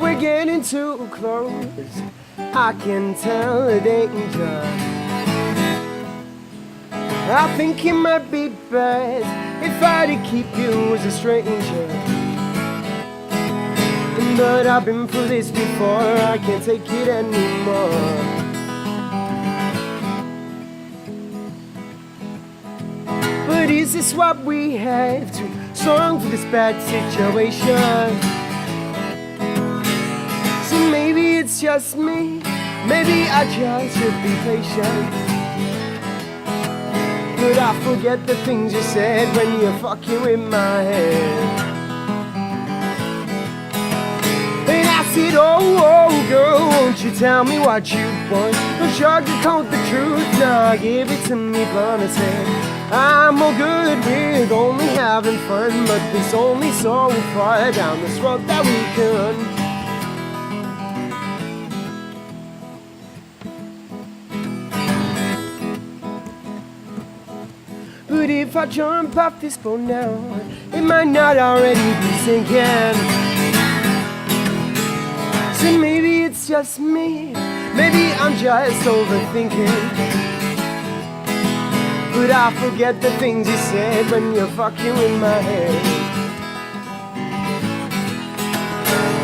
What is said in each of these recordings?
we're getting too close. I can tell the danger. I think it might be best if I did keep you as a stranger. But I've been through this before, I can't take it anymore. But is this what we have to strong for this bad situation? So maybe it's just me, maybe I just should be patient. But I forget the things you said when you're fucking with my head. And I said, oh girl, won't you tell me what you want? Don't sugarcoat the truth, nah, give it to me blunt. I said, I'm all good with only having fun, but there's only so far down this road that we can run. But if I jump off this boat now, it might not already be sinking. So maybe it's just me, maybe I'm just overthinking. But I forget the things you said when you're fucking with my head.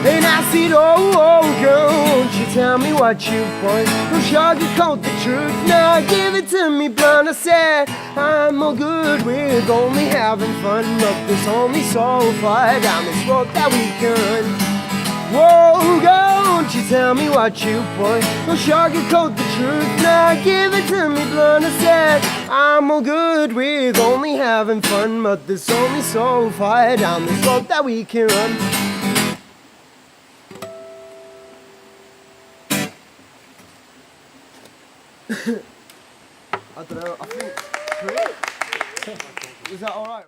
And I said, oh girl, won't you tell me what you want? Don't sugarcoat the truth, nah, give it to me blunt. I said, I'm all good with only having fun, but there's only so far down this road that we can run. Whoa, girl, won't you tell me what you want? Don't sugarcoat the truth, nah, give it to me blunt. I said, I'm all good with only having fun, but there's only so far down this road that we can run. I don't know, I think 3? Is that alright?